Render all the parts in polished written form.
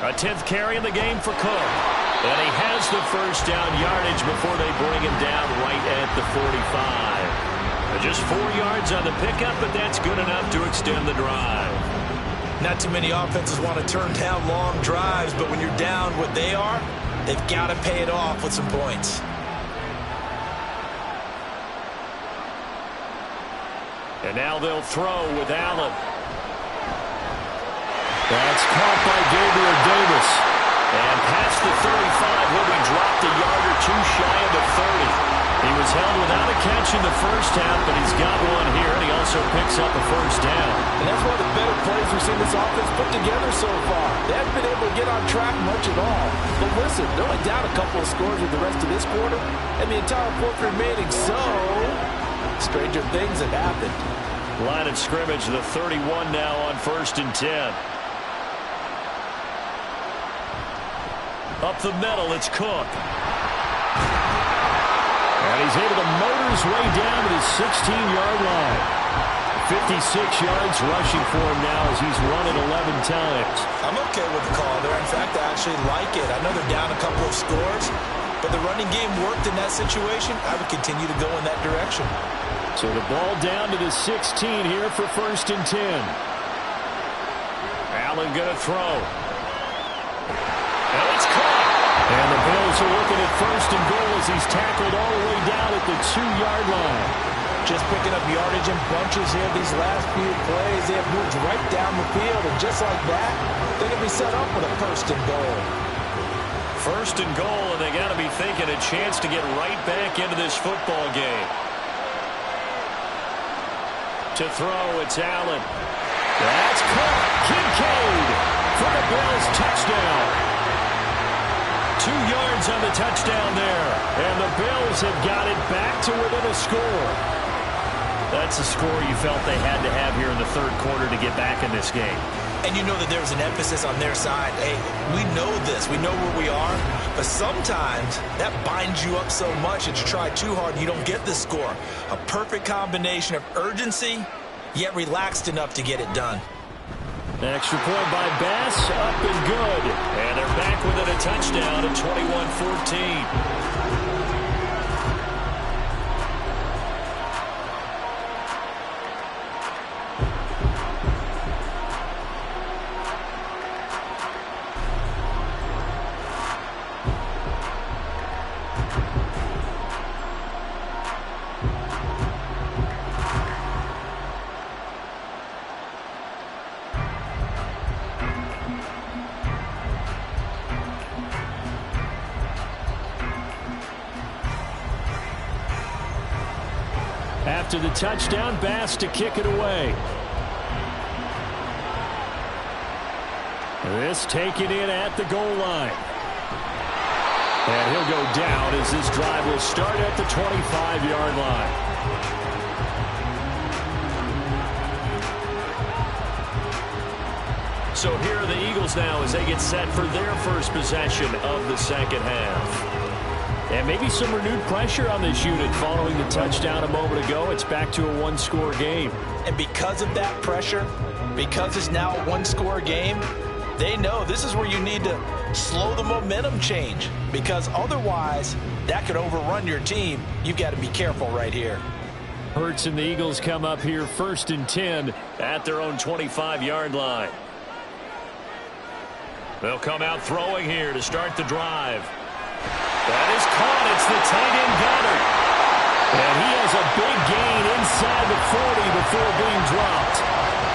A 10th carry in the game for Cook. And he has the first down yardage before they bring him down right at the 45. Just 4 yards on the pickup, but that's good enough to extend the drive. Not too many offenses want to turn down long drives, but when you're down what they are, they've got to pay it off with some points. And now they'll throw with Allen. That's caught by Gabriel Davis. And past the 35, he'll be dropped a yard or two shy of the 30. He was held without a catch in the first half, but he's got one here, and he also picks up a first down. And that's one of the better plays we've seen this offense put together so far. They haven't been able to get on track much at all. But listen, they're only down a couple of scores with the rest of this quarter, and the entire fourth remaining, so stranger things have happened. Line of scrimmage, the 31 now on 1st and 10. Up the middle, it's Cook. And he's able to motor his way down to the 16-yard line. 56 yards rushing for him now as he's run it 11 times. I'm okay with the call there. In fact, I actually like it. I know they're down a couple of scores, but the running game worked in that situation. I would continue to go in that direction. So the ball down to the 16 here for 1st and 10. Allen going to throw. And it's caught. And the Bills are looking at 1st and goal as he's tackled all the way down at the 2-yard line. Just picking up yardage in bunches here these last few plays. They have moved right down the field, and just like that, they're going to be set up with a 1st and goal. 1st and goal, and they got to be thinking a chance to get right back into this football game. To throw, it's Allen. That's caught. Kincaid for the Bills touchdown. 2 yards on the touchdown there. And the Bills have got it back to within a score. That's a score you felt they had to have here in the 3rd quarter to get back in this game. And you know that there's an emphasis on their side. Hey, we know this. We know where we are. But sometimes that binds you up so much that you try too hard and you don't get the score. A perfect combination of urgency, yet relaxed enough to get it done. Extra point by Bass, up and good. And they're back within a touchdown at 21-14. After the touchdown, Bass to kick it away. This taken in at the goal line. And he'll go down as this drive will start at the 25-yard line. So here are the Eagles now as they get set for their first possession of the second half. And maybe some renewed pressure on this unit following the touchdown a moment ago. It's back to a 1-score game. And because of that pressure, because it's now a 1-score game, they know this is where you need to slow the momentum change. Because otherwise, that could overrun your team. You've got to be careful right here. Hurts and the Eagles come up here 1st and 10 at their own 25-yard line. They'll come out throwing here to start the drive. That is caught. It's the tight end Goddard. And he has a big gain inside the 40 before being dropped.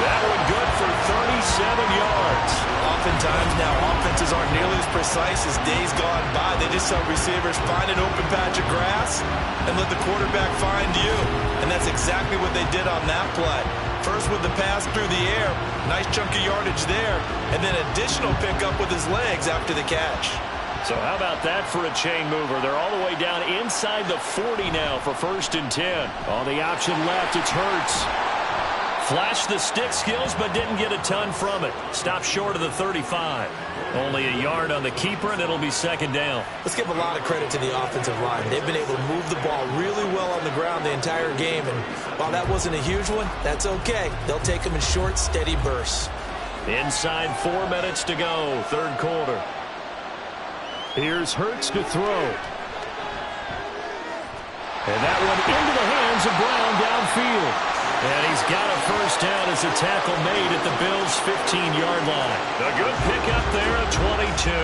That one good for 37 yards. Oftentimes now offenses aren't nearly as precise as days gone by. They just saw receivers find an open patch of grass and let the quarterback find you. And that's exactly what they did on that play. First with the pass through the air, nice chunk of yardage there, and then additional pickup with his legs after the catch. So how about that for a chain mover? They're all the way down inside the 40 now for 1st and 10. On the option left, it's Hurts. Flashed the stick skills, but didn't get a ton from it. Stopped short of the 35. Only a yard on the keeper, and it'll be 2nd down. Let's give a lot of credit to the offensive line. They've been able to move the ball really well on the ground the entire game, and while that wasn't a huge one, that's okay. They'll take them in short, steady bursts. Inside 4 minutes to go, third quarter. Here's Hurts to throw. And that one into the hands of Brown downfield. And he's got a first down as a tackle made at the Bills' 15-yard line. A good pickup there at 22.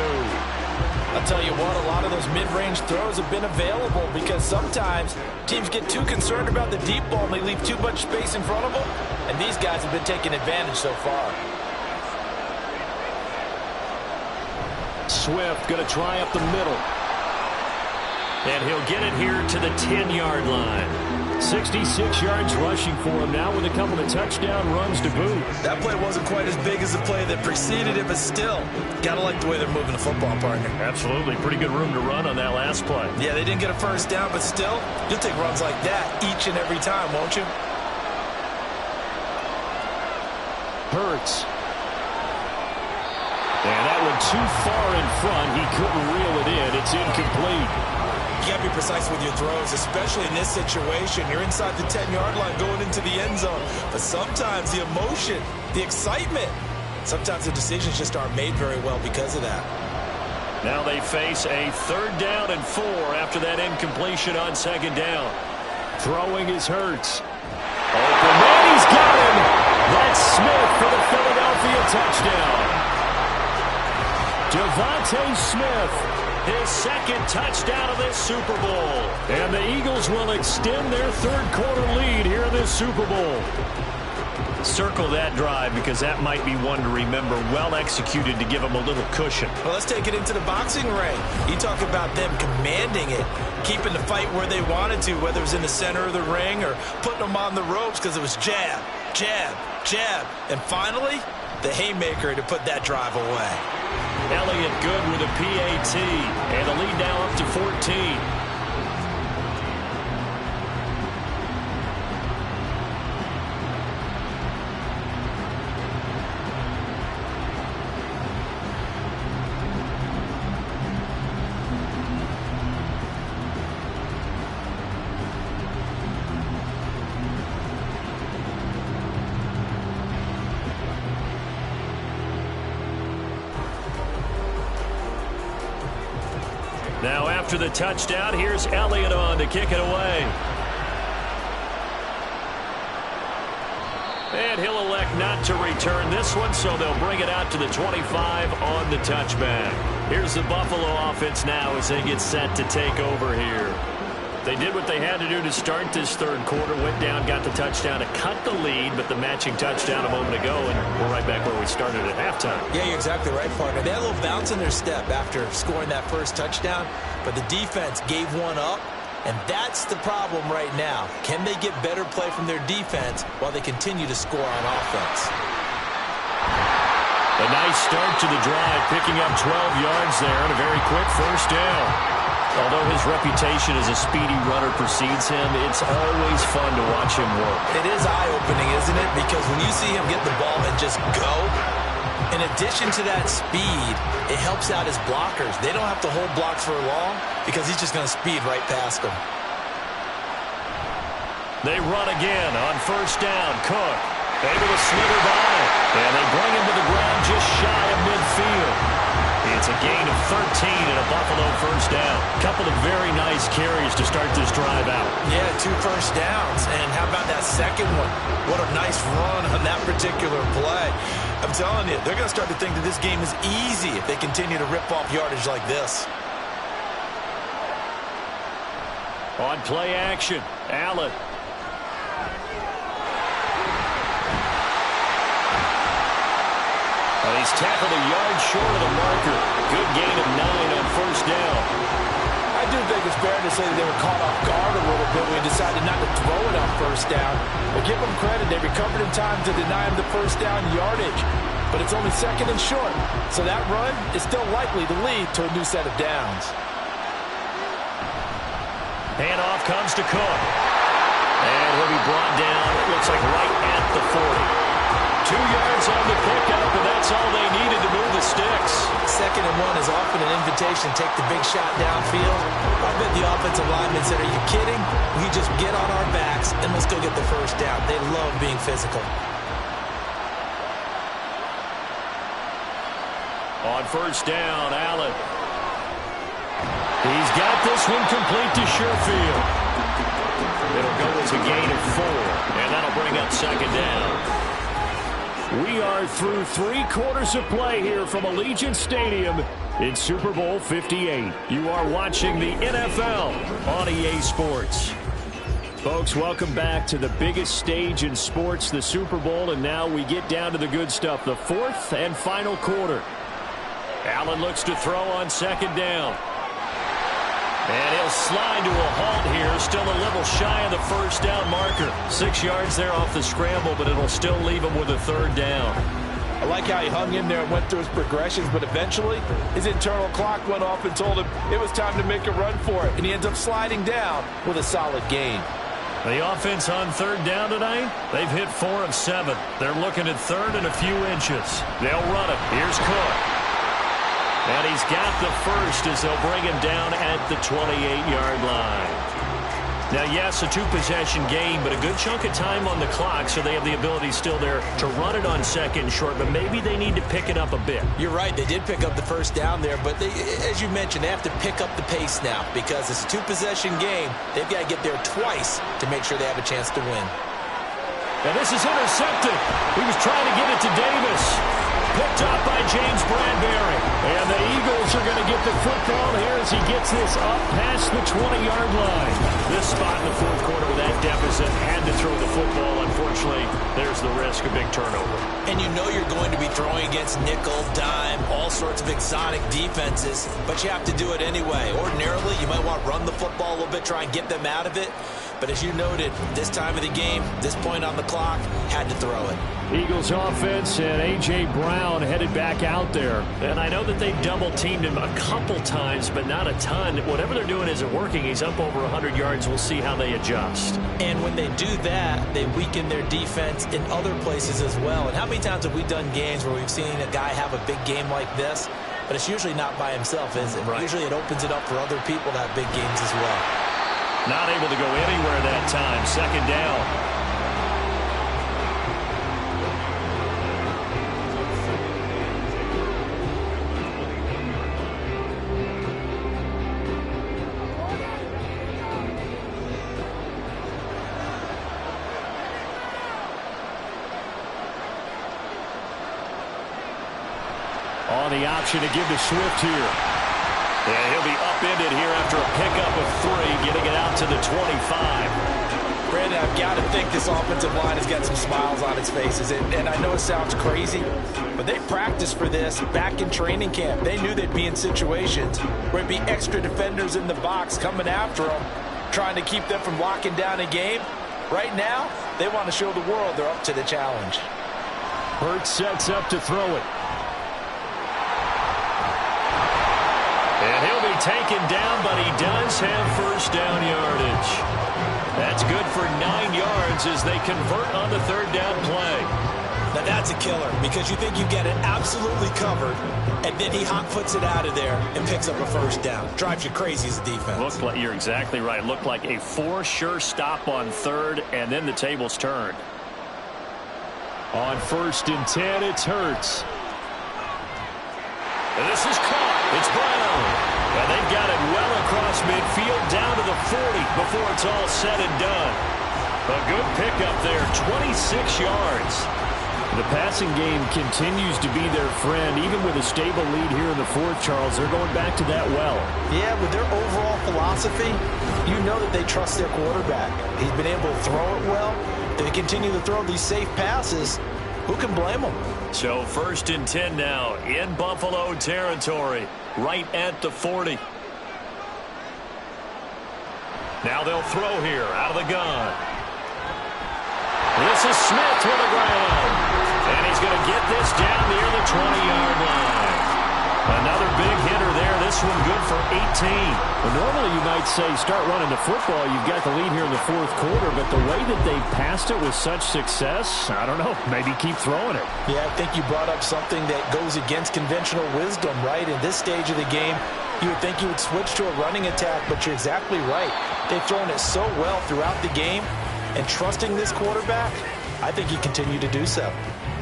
I'll tell you what, a lot of those mid-range throws have been available because sometimes teams get too concerned about the deep ball and they leave too much space in front of them. And these guys have been taking advantage so far. Swift going to try up the middle. And he'll get it here to the 10-yard line. 66 yards rushing for him now with a couple of touchdown runs to boot. That play wasn't quite as big as the play that preceded it, but still, gotta like the way they're moving the football, partner. Absolutely. Pretty good room to run on that last play. Yeah, they didn't get a first down, but still, you'll take runs like that each and every time, won't you? Hurts. And that one too far in front. He couldn't reel it in. It's incomplete. You got to be precise with your throws, especially in this situation. You're inside the 10-yard line going into the end zone. But sometimes the emotion, the excitement, sometimes the decisions just aren't made very well because of that. Now they face a 3rd down and 4 after that incompletion on 2nd down. Throwing is Hurts. Open man, he's got him. That's Smith for the Philadelphia touchdown. Devontae Smith, his 2nd touchdown of this Super Bowl. And the Eagles will extend their 3rd quarter lead here in this Super Bowl. Circle that drive because that might be one to remember. Well executed to give them a little cushion. Well, let's take it into the boxing ring. You talk about them commanding it, keeping the fight where they wanted to, whether it was in the center of the ring or putting them on the ropes because it was jab, jab, jab. And finally, the haymaker to put that drive away. Elliott good with a PAT, and the lead now up to 14. Now after the touchdown, here's Elliott on to kick it away. And he'll elect not to return this one, so they'll bring it out to the 25 on the touchback. Here's the Buffalo offense now as they get set to take over here. They did what they had to do to start this 3rd quarter, went down, got the touchdown to cut the lead, but the matching touchdown a moment ago, and we're right back where we started at halftime. Yeah, you're exactly right, partner. They had a little bounce in their step after scoring that first touchdown, but the defense gave one up, and that's the problem right now. Can they get better play from their defense while they continue to score on offense? A nice start to the drive, picking up 12 yards there and a very quick first down. Although his reputation as a speedy runner precedes him, it's always fun to watch him work. It is eye-opening, isn't it? Because when you see him get the ball and just go, in addition to that speed, it helps out his blockers. They don't have to hold blocks for long because he's just going to speed right past them. They run again on first down. Cook able to slither by, and they bring him to the ground just shy of midfield. It's a gain of 13 and a Buffalo first down. Couple of very nice carries to start this drive out. Yeah, 2 first downs. And how about that second one? What a nice run on that particular play. I'm telling you, they're going to start to think that this game is easy if they continue to rip off yardage like this. On play action, Allen. And he's tackled a yard short of the marker. Good gain of 9 on first down. I do think it's fair to say that they were caught off guard a little bit when they decided not to throw it on first down. But give them credit, they recovered in time to deny him the first down yardage. But it's only 2nd and short, so that run is still likely to lead to a new set of downs. Handoff comes to Cook. And he'll be brought down, it looks like right at the 40. 2 yards on the pickup, and that's all they needed to move the sticks. 2nd and 1 is often an invitation to take the big shot downfield. I bet the offensive linemen said, are you kidding? We just get on our backs, and let's go get the first down. They love being physical. On first down, Allen. He's got this one complete to Sherfield. It'll go as a gain of 4, and that'll bring up second down. We are through 3 quarters of play here from Allegiant Stadium in Super Bowl 58. You are watching the NFL on EA Sports. Folks, welcome back to the biggest stage in sports, the Super Bowl, and now we get down to the good stuff, the 4th and final quarter. Allen looks to throw on second down. And he'll slide to a halt here, still a little shy of the first down marker. 6 yards there off the scramble, but it'll still leave him with a third down. I like how he hung in there and went through his progressions, but eventually his internal clock went off and told him it was time to make a run for it, and he ends up sliding down with a solid gain. The offense on third down tonight, they've hit 4 of 7. They're looking at third and a few inches. They'll run it. Here's Cook. And he's got the first as they'll bring him down at the 28-yard line. Now, yes, a 2-possession game, but a good chunk of time on the clock, so they have the ability still there to run it on second short, but maybe they need to pick it up a bit. You're right. They did pick up the first down there, but they, as you mentioned, they have to pick up the pace now because it's a 2-possession game. They've got to get there twice to make sure they have a chance to win. And this is intercepted. He was trying to get it to Davis. Picked up by James Bradbury. And the Eagles are going to get the football here as he gets this up past the 20-yard line. This spot in the fourth quarter with that deficit had to throw the football. Unfortunately, there's the risk of big turnover. And you know you're going to be throwing against nickel, dime, all sorts of exotic defenses, but you have to do it anyway. Ordinarily, you might want to run the football a little bit, try and get them out of it. But as you noted, this time of the game, this point on the clock, had to throw it. Eagles offense and A.J. Brown headed back out there. And I know that they've double-teamed him a couple times, but not a ton. Whatever they're doing isn't working. He's up over 100 yards. We'll see how they adjust. And when they do that, they weaken their defense in other places as well. And how many times have we done games where we've seen a guy have a big game like this? But it's usually not by himself, is it? Right. Usually it opens it up for other people to have big games as well. Not able to go anywhere that time. Second down. On the option to give to Swift here. And he'll be upended here after a pickup of 3, getting it out to the 25. Brandon, I've got to think this offensive line has got some smiles on its faces. And I know it sounds crazy, but they practiced for this back in training camp. They knew they'd be in situations where it'd be extra defenders in the box coming after them, trying to keep them from locking down a game. Right now, they want to show the world they're up to the challenge. Hurts sets up to throw it. And he'll be taken down, but he does have first down yardage. That's good for 9 yards as they convert on the third down play. Now that's a killer because you think you get it absolutely covered, and then he hot puts it out of there and picks up a first down. Drives you crazy as a defense. Looked like, you're exactly right. Looked like a 4 sure stop on third, and then the tables turned. On 1st and 10, it's Hurts. And this is caught. It's Brown. And they've got it well across midfield down to the 40 before it's all said and done. A good pickup there, 26 yards. The passing game continues to be their friend. Even with a stable lead here in the fourth, Charles, they're going back to that well. Yeah, with their overall philosophy, you know that they trust their quarterback. He's been able to throw it well. They continue to throw these safe passes. Who can blame them? So 1st and 10 now in Buffalo territory, right at the 40. Now they'll throw here out of the gun. This is Smith with the ground. And he's going to get this down near the 20-yard line. Another big hitter there. This one good for 18. Well, normally you might say start running the football. You've got the lead here in the fourth quarter, but the way that they've passed it with such success, I don't know, maybe keep throwing it. Yeah, I think you brought up something that goes against conventional wisdom, right? In this stage of the game, you would think you would switch to a running attack, but you're exactly right. They've thrown it so well throughout the game, and trusting this quarterback, I think you continue to do so.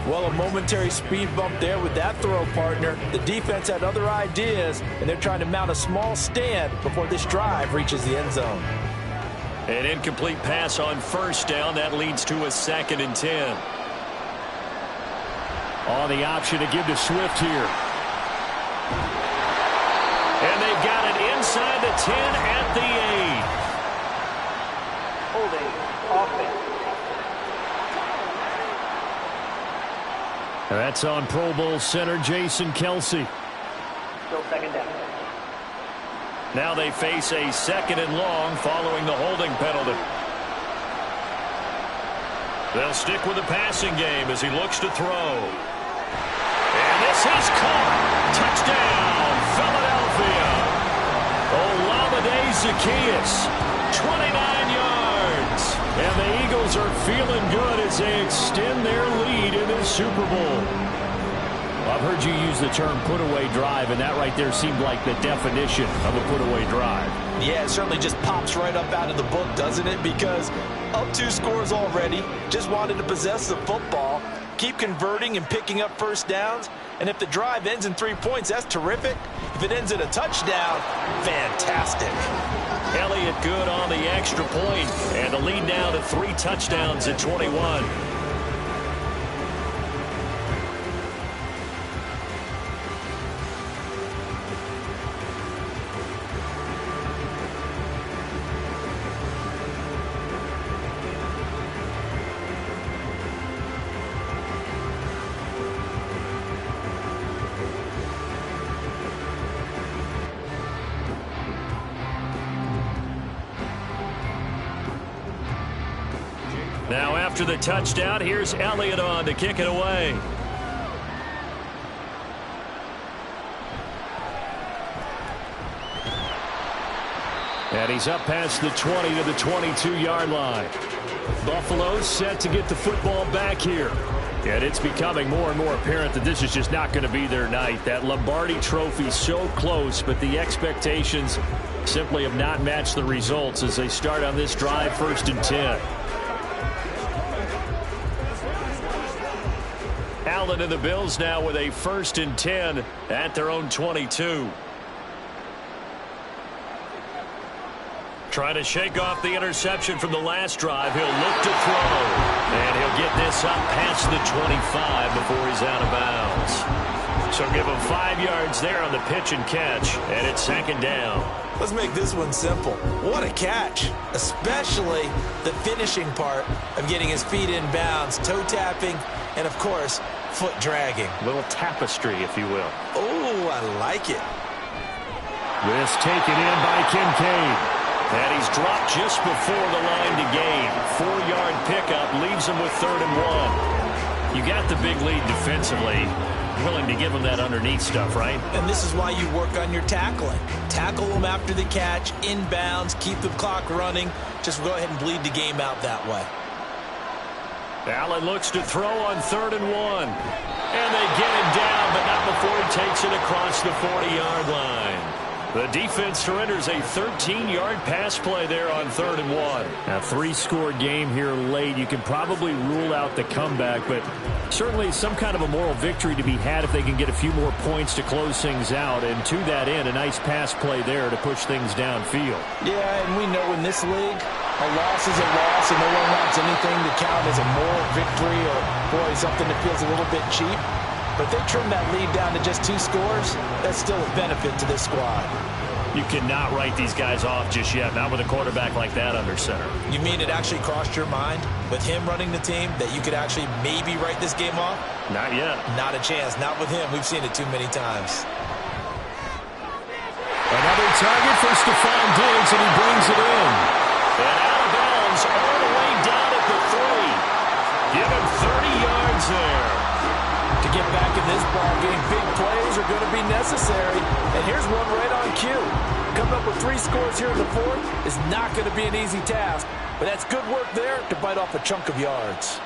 Well, a momentary speed bump there with that throw, partner. The defense had other ideas, and they're trying to mount a small stand before this drive reaches the end zone. An incomplete pass on first down. That leads to a 2nd and 10. On the option to give to Swift here. And they've got it inside the 10 at the 8. Holding offense. That's on Pro Bowl center Jason Kelce. Still 2nd down. Now they face a 2nd and long following the holding penalty. They'll stick with the passing game as he looks to throw. And this is caught. Touchdown, Philadelphia. Olamide Zaccheaus, 29 yards. And the Eagles are feeling good as they extend their lead in this Super Bowl. I've heard you use the term put-away drive, and that right there seemed like the definition of a put-away drive. Yeah, it certainly just pops right up out of the book, doesn't it? Because up 2 scores already, just wanted to possess the football, keep converting and picking up first downs. And if the drive ends in 3 points, that's terrific. If it ends in a touchdown, fantastic. Elliott good on the extra point, and the lead now to 3 touchdowns at 21. Now after the touchdown, here's Elliott on to kick it away. And he's up past the 20 to the 22-yard line. Buffalo set to get the football back here. And it's becoming more and more apparent that this is just not going to be their night. That Lombardi trophy so close, but the expectations simply have not matched the results as they start on this drive 1st and 10. Allen and the Bills now with a 1st and 10 at their own 22. Trying to shake off the interception from the last drive. He'll look to throw. And he'll get this up past the 25 before he's out of bounds. So give him 5 yards there on the pitch and catch. And it's 2nd down. Let's make this one simple. What a catch, especially the finishing part of getting his feet in bounds, toe tapping, and of course, foot dragging. A little tapestry, if you will. Oh, I like it. This taken in by Kincaid. And he's dropped just before the line to gain. 4-yard pickup leaves him with 3rd and 1. You got the big lead defensively. Willing to give him that underneath stuff, right? And this is why you work on your tackling. Tackle them after the catch, inbounds, keep the clock running. Just go ahead and bleed the game out that way. Allen looks to throw on 3rd and 1. And they get him down, but not before he takes it across the 40-yard line. The defense surrenders a 13-yard pass play there on 3rd and 1. A 3-score game here late. You can probably rule out the comeback, but certainly some kind of a moral victory to be had if they can get a few more points to close things out. And to that end, a nice pass play there to push things downfield. Yeah, and we know in this league, a loss is a loss, and no one wants anything to count as a moral victory or, boy, something that feels a little bit cheap. But if they trim that lead down to just 2 scores, that's still a benefit to this squad. You cannot write these guys off just yet, not with a quarterback like that under center. You mean it actually crossed your mind with him running the team that you could actually maybe write this game off? Not yet. Not a chance. Not with him. We've seen it too many times. Another target for Stephon Diggs, and he brings it in. And out of bounds all the way down at the 3. Give him 30 yards there. To get back in this ballgame, big plays are going to be necessary. And here's one right on cue. Coming up with 3 scores here in the 4th is not going to be an easy task. But that's good work there to bite off a chunk of yards.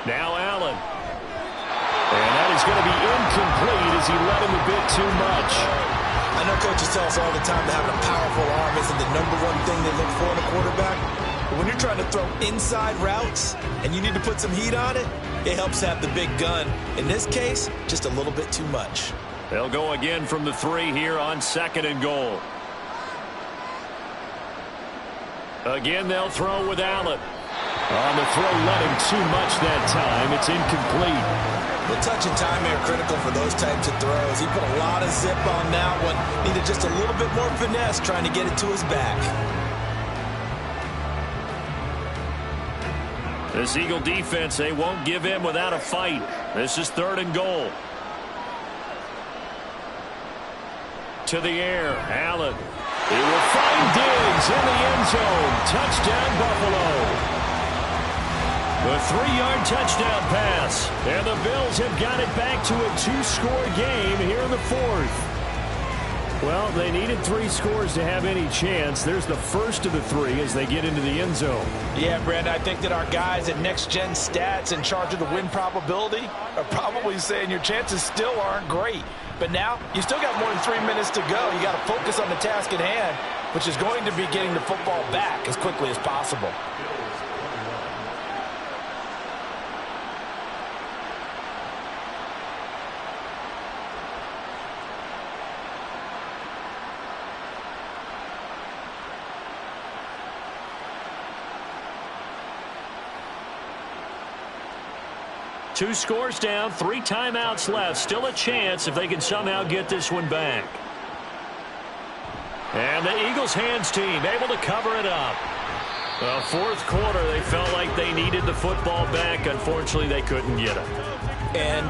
Now Allen. And that is going to be incomplete as he led him a bit too much. I know coaches tell us all the time that having a powerful arm isn't the #1 thing they look for in a quarterback. But when you're trying to throw inside routes and you need to put some heat on it, it helps have the big gun. In this case, just a little bit too much. They'll go again from the 3 here on 2nd and goal. Again, they'll throw with Allen. On the throw, let him too much that time. It's incomplete. The touch and timing are critical for those types of throws. He put a lot of zip on that one. Needed just a little bit more finesse trying to get it to his back. This Eagle defense, they won't give in without a fight. This is 3rd and goal. To the air, Allen. He will find Diggs in the end zone. Touchdown, Buffalo. The 3-yard touchdown pass. And the Bills have got it back to a 2-score game here in the 4th. Well, they needed 3 scores to have any chance. There's the first of the 3 as they get into the end zone. Yeah, Brandon, I think that our guys at Next Gen Stats in charge of the win probability are probably saying your chances still aren't great. But now, you still got more than 3 minutes to go. You got to focus on the task at hand, which is going to be getting the football back as quickly as possible. Two scores down, 3 timeouts left. Still a chance if they can somehow get this one back. And the Eagles hands team able to cover it up. Well, 4th quarter, they felt like they needed the football back. Unfortunately, they couldn't get it. And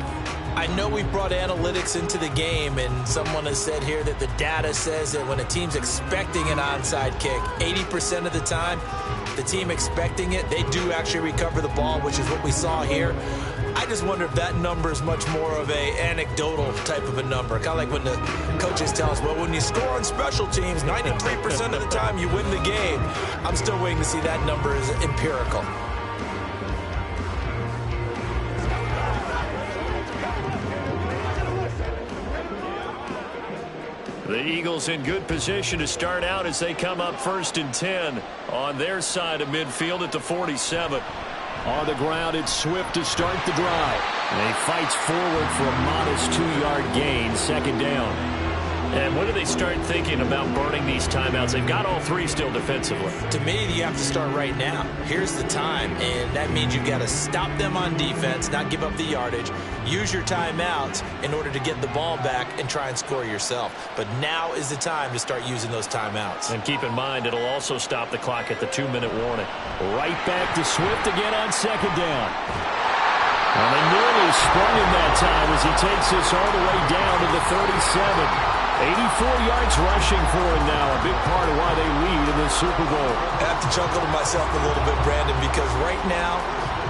I know we brought analytics into the game, and someone has said here that the data says that when a team's expecting an onside kick, 80% of the time, the team expecting it, they do actually recover the ball, which is what we saw here. I just wonder if that number is much more of a anecdotal type of a number. Kind of like when the coaches tell us, well, when you score on special teams, 93% of the time you win the game. I'm still waiting to see that number is empirical. The Eagles in good position to start out as they come up 1st and 10 on their side of midfield at the 47. On the ground, it's Swift to start the drive. And he fights forward for a modest 2-yard gain, 2nd down. And when do they start thinking about burning these timeouts? They've got all 3 still defensively. To me, you have to start right now. Here's the time, and that means you've got to stop them on defense, not give up the yardage, use your timeouts in order to get the ball back and try and score yourself. But now is the time to start using those timeouts. And keep in mind, it'll also stop the clock at the 2-minute warning. Right back to Swift again on 2nd down. And they nearly sprung him that time as he takes this all the way down to the 37. 84 yards rushing for him now, a big part of why they lead in this Super Bowl. I have to chuckle to myself a little bit, Brandon, because right now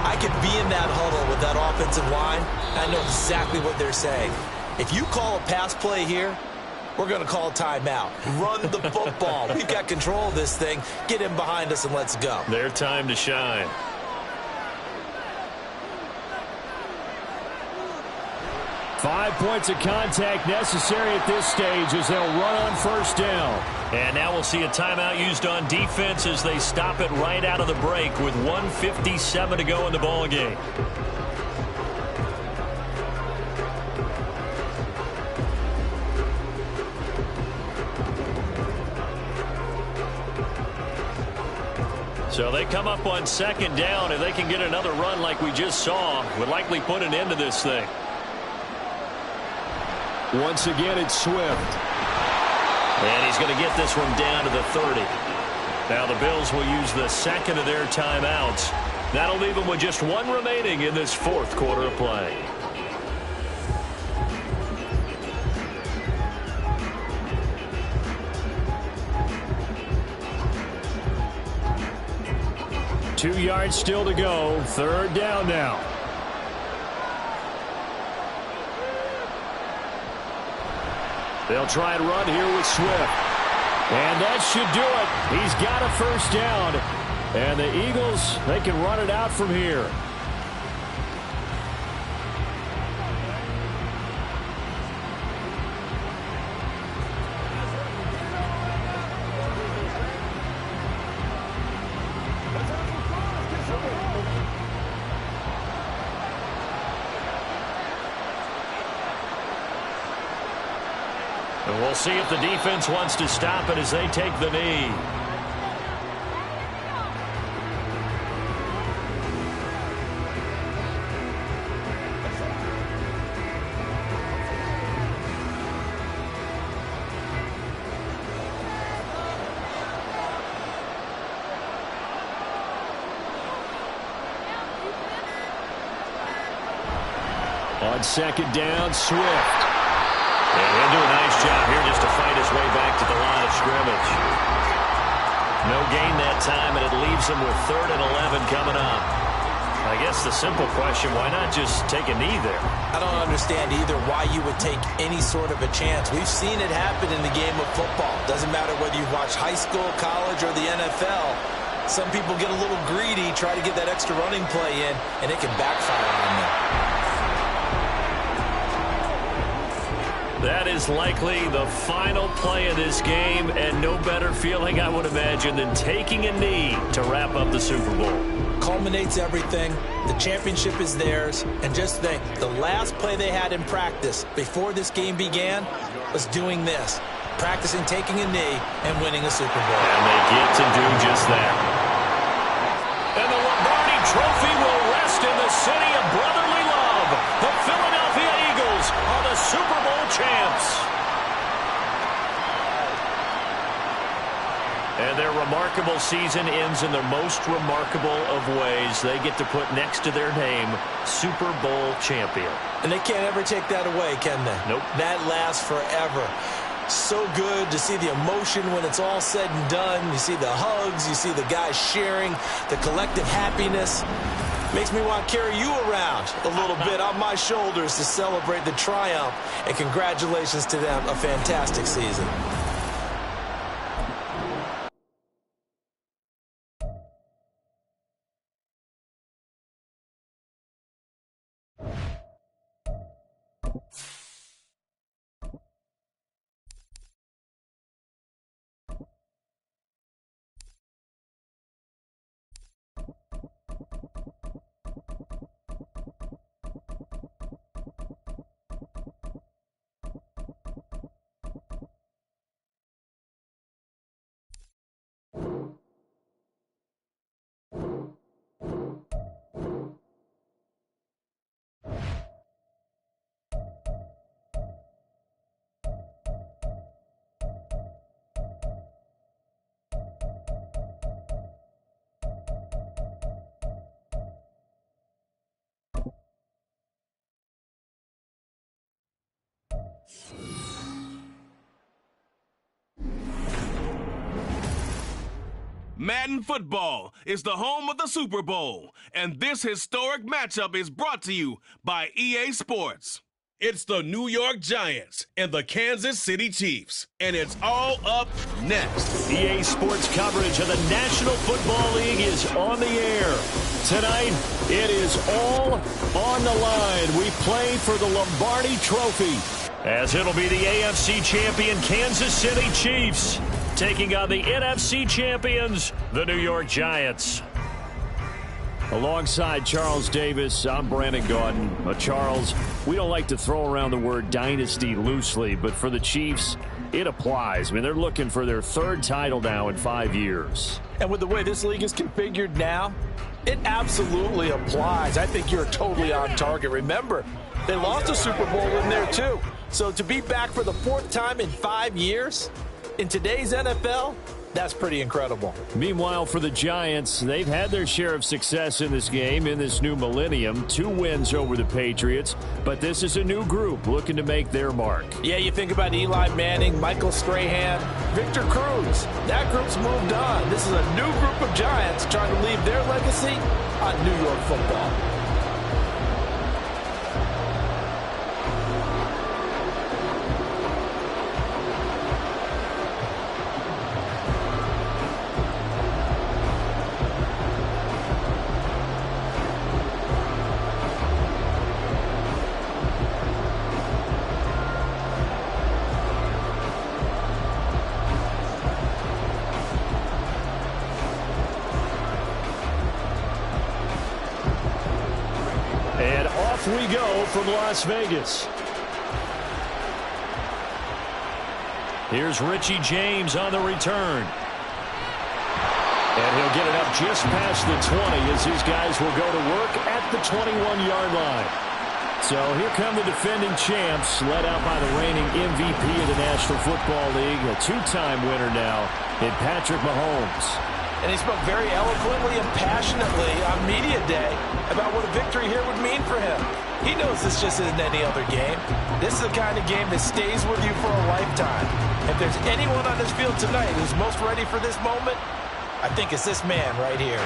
I could be in that huddle with that offensive line. I know exactly what they're saying. If you call a pass play here, we're going to call a timeout. Run the football. We've got control of this thing. Get in behind us and let's go. Their time to shine. Five points of contact necessary at this stage as they'll run on 1st down. And now we'll see a timeout used on defense as they stop it right out of the break with 1:57 to go in the ball game. So they come up on 2nd down. If they can get another run like we just saw, would likely put an end to this thing. Once again, it's Swift. And he's going to get this one down to the 30. Now the Bills will use the 2nd of their timeouts. That'll leave them with just 1 remaining in this 4th quarter of play. Two yards still to go. 3rd down now. They'll try and run here with Swift. And that should do it. He's got a 1st down. And the Eagles, they can run it out from here. And we'll see if the defense wants to stop it as they take the knee. On second down, Swift. And he'll do a nice job here just to fight his way back to the line of scrimmage. No gain that time, and it leaves him with 3rd and 11 coming up. I guess the simple question, why not just take a knee there? I don't understand either why you would take any sort of a chance. We've seen it happen in the game of football. Doesn't matter whether you've watched high school, college, or the NFL. Some people get a little greedy, try to get that extra running play in, and it can backfire on them. That is likely the final play of this game, and no better feeling, I would imagine, than taking a knee to wrap up the Super Bowl. Culminates everything. The championship is theirs. And just think, the last play they had in practice before this game began was doing this, practicing taking a knee and winning a Super Bowl. And they get to do just that. And the Lombardi Trophy will rest in the city of brotherly love. The Philadelphia Eagles are the Super Bowl champs. And their remarkable season ends in the most remarkable of ways. They get to put next to their name, Super Bowl champion. And they can't ever take that away, can they? Nope. That lasts forever. So good to see the emotion when it's all said and done. You see the hugs, you see the guys sharing, the collective happiness. Makes me want to carry you around a little bit on my shoulders to celebrate the triumph. And congratulations to them, a fantastic season. Madden Football is the home of the Super Bowl, and this historic matchup is brought to you by EA Sports. It's the New York Giants and the Kansas City Chiefs, and it's all up next. EA Sports coverage of the National Football League is on the air. Tonight, it is all on the line. We play for the Lombardi Trophy, as it'll be the AFC champion Kansas City Chiefs taking on the NFC champions, the New York Giants. Alongside Charles Davis, I'm Brandon Gaudin. Charles, we don't like to throw around the word dynasty loosely, but for the Chiefs, it applies. I mean, they're looking for their 3rd title now in 5 years. And with the way this league is configured now, it absolutely applies. I think you're totally on target. Remember, they lost a Super Bowl in there too. So to be back for the 4th time in 5 years, in today's NFL, that's pretty incredible. Meanwhile, for the Giants, they've had their share of success in this game, in this new millennium. 2 wins over the Patriots, but this is a new group looking to make their mark. Yeah, you think about Eli Manning, Michael Strahan, Victor Cruz. That group's moved on. This is a new group of Giants trying to leave their legacy on New York football. We go from Las Vegas. Here's Richie James on the return. And he'll get it up just past the 20 as his guys will go to work at the 21-yard line. So here come the defending champs, led out by the reigning MVP of the National Football League, a two-time winner now in Patrick Mahomes. And he spoke very eloquently and passionately on media day about what a victory here would mean for him. He knows this just isn't any other game. This is the kind of game that stays with you for a lifetime. If there's anyone on this field tonight who's most ready for this moment, I think it's this man right here.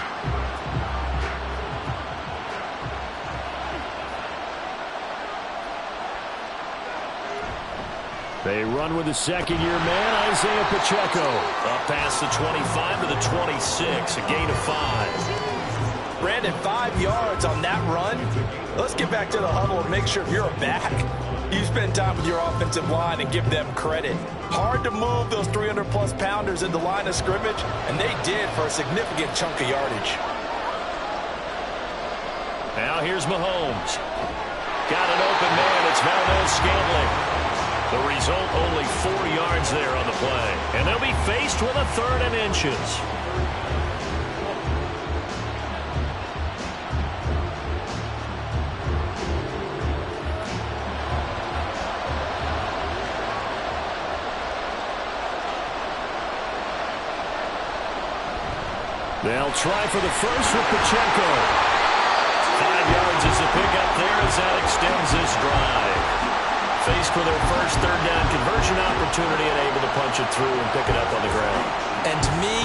They run with the second-year man, Isaiah Pacheco. Up past the 25 to the 26, a gain of 5. Brandon, 5 yards on that run. Let's get back to the huddle and make sure you're back. You spend time with your offensive line and give them credit. Hard to move those 300-plus pounders in the line of scrimmage, and they did for a significant chunk of yardage. Now here's Mahomes. Got an open man. It's Valdez-Scantling. The result, only 4 yards there on the play. And they'll be faced with a 3rd and inches. They'll try for the first with Pacheco. 5 yards is a pickup there as that extends this drive. Faced with their first 3rd down conversion opportunity and able to punch it through and pick it up on the ground. And to me,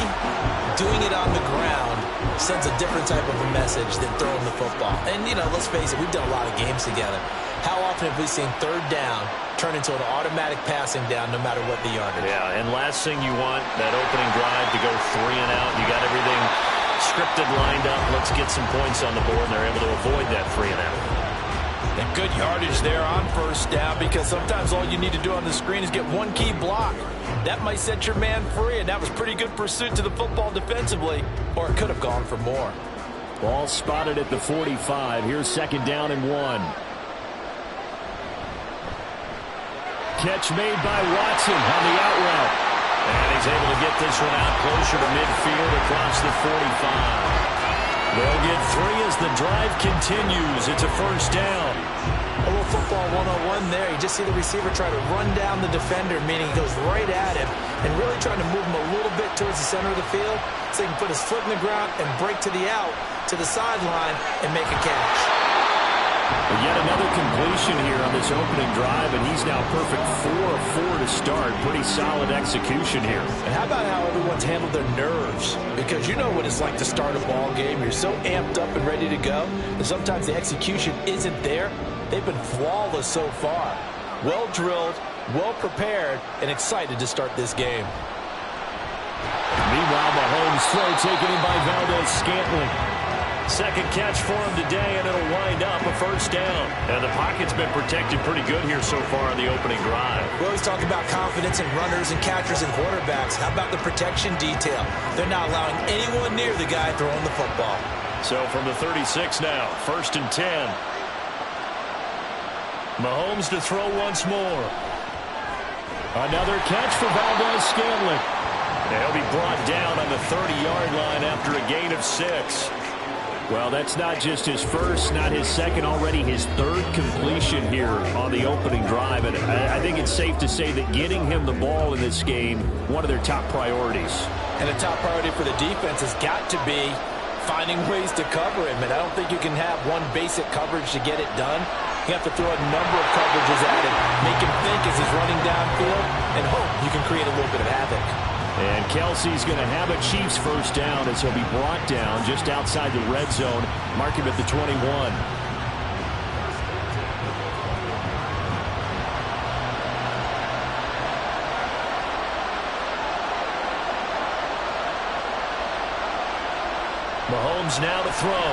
doing it on the ground sends a different type of a message than throwing the football. And, you know, let's face it, we've done a lot of games together. How often have we seen 3rd down turn into an automatic passing down no matter what the yardage? Yeah, and last thing you want, that opening drive to go 3 and out. You got everything scripted, lined up. Let's get some points on the board, and they're able to avoid that 3 and out. And good yardage there on first down, because sometimes all you need to do on the screen is get one key block. That might set your man free, and that was pretty good pursuit to the football defensively, or it could have gone for more. Ball spotted at the 45. Here's 2nd down and 1. Catch made by Watson on the out route. And he's able to get this one out closer to midfield across the 45. They'll get 3 as the drive continues. It's a first down. A little football 101 there. You just see the receiver try to run down the defender, meaning he goes right at him and really trying to move him a little bit towards the center of the field so he can put his foot in the ground and break to the out, to the sideline, and make a catch. But yet another completion here on this opening drive, and he's now perfect 4 of 4 to start. Pretty solid execution here. And how about how everyone's handled their nerves? Because you know what it's like to start a ball game. You're so amped up and ready to go, and sometimes the execution isn't there. They've been flawless so far. Well drilled, well prepared, and excited to start this game. Meanwhile, Mahomes' throw taken in by Valdez-Scantling. Second catch for him today, and it'll wind up a first down. And the pocket's been protected pretty good here so far in the opening drive. We always talk about confidence in runners and catchers and quarterbacks. How about the protection detail? They're not allowing anyone near the guy throwing the football. So from the 36 now, 1st and 10. Mahomes to throw once more. Another catch for Valdez-Scantling. He'll be brought down on the 30-yard line after a gain of 6. Well, that's not just his first, not his second, already his 3rd completion here on the opening drive. And I think it's safe to say that getting him the ball in this game, one of their top priorities. And a top priority for the defense has got to be finding ways to cover him. And I don't think you can have one basic coverage to get it done. You have to throw a number of coverages at him, make him think as he's running downfield, and hope you can create a little bit of havoc. And Kelsey's going to have a Chiefs first down as he'll be brought down just outside the red zone. Mark him at the 21. Mahomes now to throw.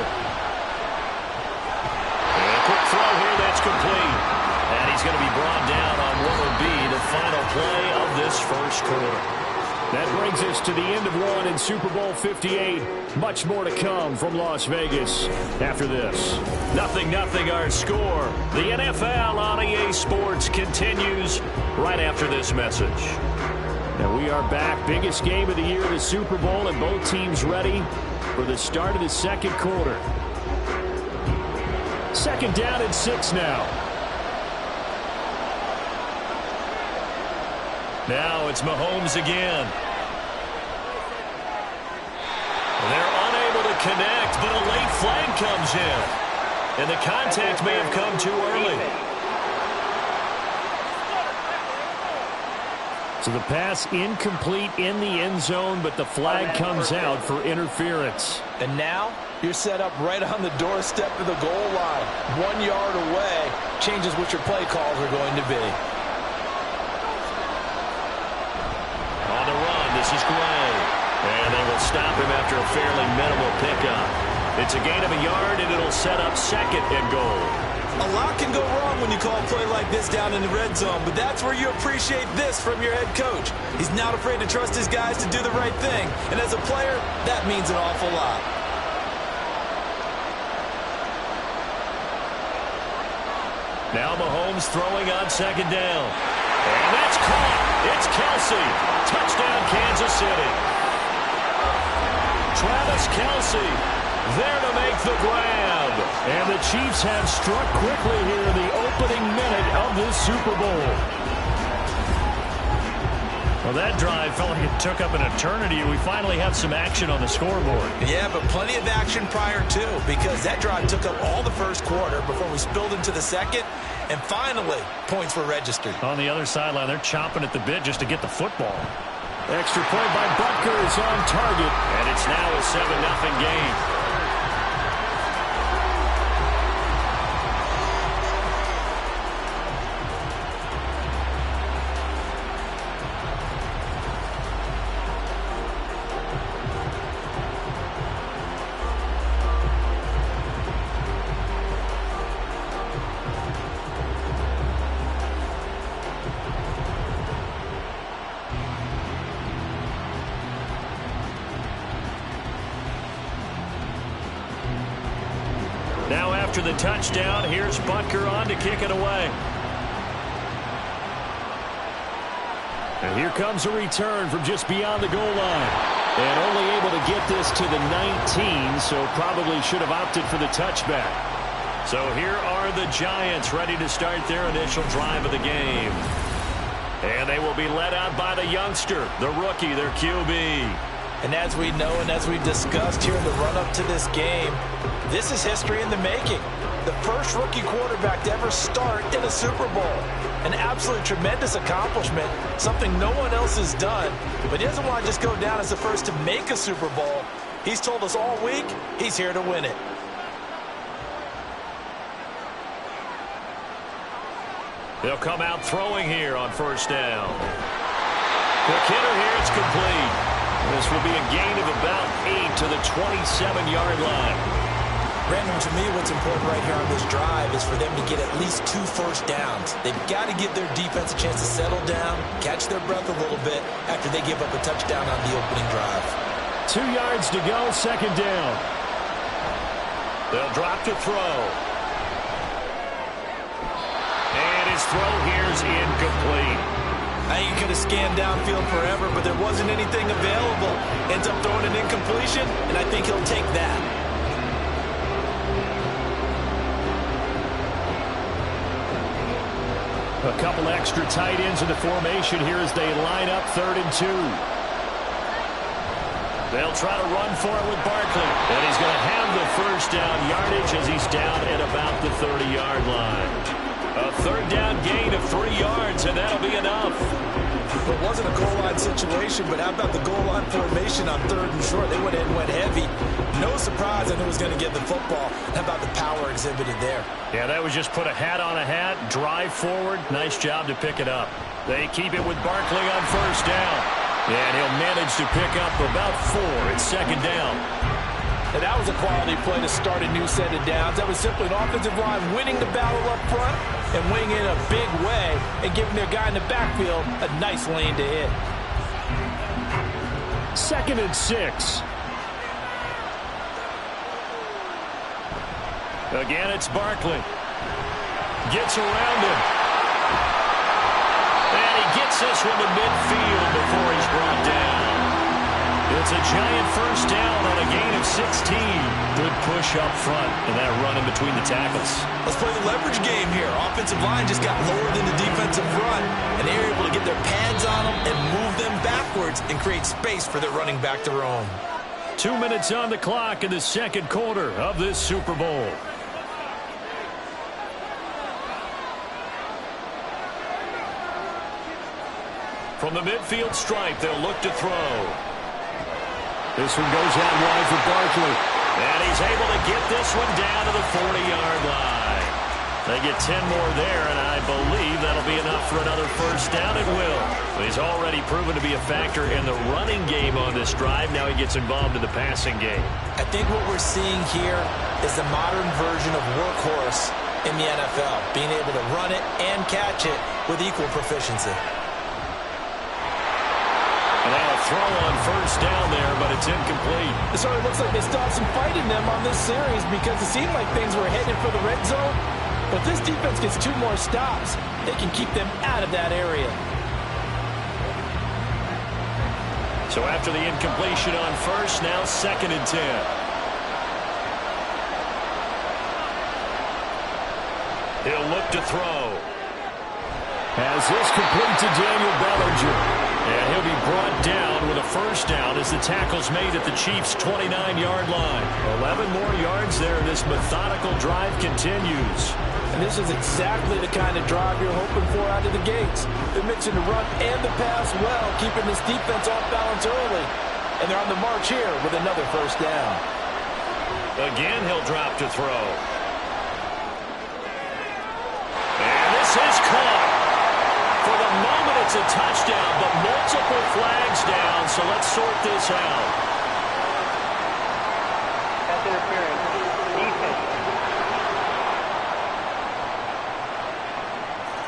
And a quick throw here that's complete. And he's going to be brought down on what will be the final play of this first quarter. That brings us to the end of one in Super Bowl 58. Much more to come from Las Vegas after this. 0-0 our score. The NFL on EA Sports continues right after this message. And we are back. Biggest game of the year, the Super Bowl, and both teams ready for the start of the second quarter. Second down and 6 now. Now it's Mahomes again. They're unable to connect, but a late flag comes in. And the contact may have come too early. So the pass incomplete in the end zone, but the flag comes out for interference. And now you're set up right on the doorstep of the goal line. 1 yard away changes what your play calls are going to be. On the run, this is Gray. And they will stop him after a fairly minimal pickup. It's a gain of a yard, and it'll set up second and goal. A lot can go wrong when you call a play like this down in the red zone, but that's where you appreciate this from your head coach. He's not afraid to trust his guys to do the right thing, and as a player, that means an awful lot. Now Mahomes throwing on second down. And that's caught. It's Kelce. Touchdown, Kansas City. Travis Kelce there to make the grab. And the Chiefs have struck quickly here in the opening minute of this Super Bowl. Well, that drive felt like it took up an eternity. We finally have some action on the scoreboard. Yeah, but plenty of action prior to, because that drive took up all the first quarter before we spilled into the second, and finally, points were registered. On the other sideline, they're chomping at the bit just to get the football. Extra point by Butker is on target, and it's now a 7-0 game. Now after the touchdown, here's Butker on to kick it away. And here comes a return from just beyond the goal line. And only able to get this to the 19, so probably should have opted for the touchback. So here are the Giants ready to start their initial drive of the game. And they will be led out by the youngster, the rookie, their QB. And as we know and as we've discussed here in the run-up to this game, this is history in the making. The first rookie quarterback to ever start in a Super Bowl. An absolutely tremendous accomplishment, something no one else has done. But he doesn't want to just go down as the first to make a Super Bowl. He's told us all week he's here to win it. They'll come out throwing here on first down. Quick hitter here, it's complete. This will be a gain of about 8 to the 27-yard line. Brandon, to me, what's important right here on this drive is for them to get at least 2 first downs. They've got to give their defense a chance to settle down, catch their breath a little bit after they give up a touchdown on the opening drive. 2 yards to go, second down. They'll drop to throw. And his throw here is incomplete. I think he could have scanned downfield forever, but there wasn't anything available. Ends up throwing an incompletion, and I think he'll take that. A couple extra tight ends in the formation here as they line up 3rd and 2. They'll try to run for it with Barkley. And he's going to have the first down yardage as he's down at about the 30-yard line. A 3rd down gain of 3 yards, and that'll be enough. It wasn't a goal line situation, but how about the goal line formation on 3rd and short? They went in and went heavy. No surprise on who was going to get the football. How about the power exhibited there? Yeah, that was just put a hat on a hat, drive forward. Nice job to pick it up. They keep it with Barkley on first down. And he'll manage to pick up about 4 at second down. And that was a quality play to start a new set of downs. That was simply an offensive line winning the battle up front and winning in a big way and giving their guy in the backfield a nice lane to hit. 2nd and 6. Again, it's Barkley. Gets around him. And he gets this one to midfield before he's brought down. It's a Giant first down on a gain of 16. Good push up front and that run in between the tackles. Let's play the leverage game here. Offensive line just got lower than the defensive front, and they're able to get their pads on them and move them backwards and create space for their running back to roam. 2 minutes on the clock in the second quarter of this Super Bowl. From the midfield stripe, they'll look to throw. This one goes out wide for Barkley. And he's able to get this one down to the 40-yard line. They get 10 more there, and I believe that'll be enough for another first down. It will. He's already proven to be a factor in the running game on this drive. Now he gets involved in the passing game. I think what we're seeing here is the modern version of workhorse in the NFL, being able to run it and catch it with equal proficiency. And now a throw on first down there, but it's incomplete. It sort of looks like they still have some fight in them on this series because it seemed like things were headed for the red zone. But if this defense gets 2 more stops, they can keep them out of that area. So after the incompletion on first, now 2nd and 10. He'll look to throw. Has this complete to Daniel Bellinger. And he'll be brought down with a first down as the tackle's made at the Chiefs' 29-yard line. 11 more yards there, and this methodical drive continues. And this is exactly the kind of drive you're hoping for out of the gates. They're mixing the run and the pass well, keeping this defense off balance early. And they're on the march here with another first down. Again, he'll drop to throw. And this is caught. For the moment, it's a touchdown, but multiple flags down, so let's sort this out. Pass interference. Defense.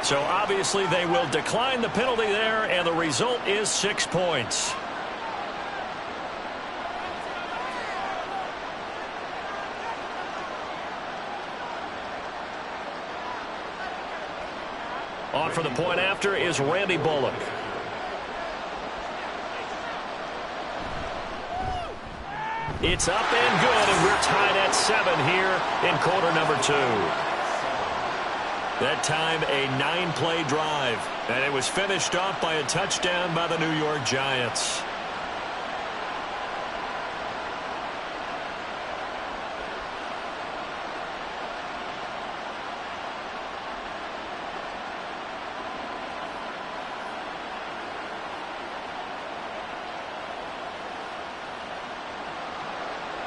So obviously they will decline the penalty there, and the result is 6 points. On for the point after is Randy Bullock. It's up and good, and we're tied at 7 here in quarter number 2. That time a 9-play drive, and it was finished off by a touchdown by the New York Giants.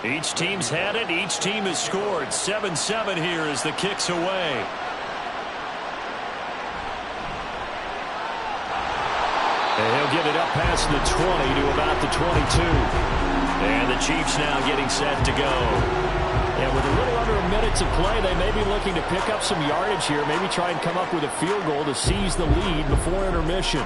Each team's had it. Each team has scored. 7-7 here as the kick's away. And he'll get it up past the 20 to about the 22. And the Chiefs now getting set to go. And with a little under a minute to play, they may be looking to pick up some yardage here. Maybe try and come up with a field goal to seize the lead before intermission.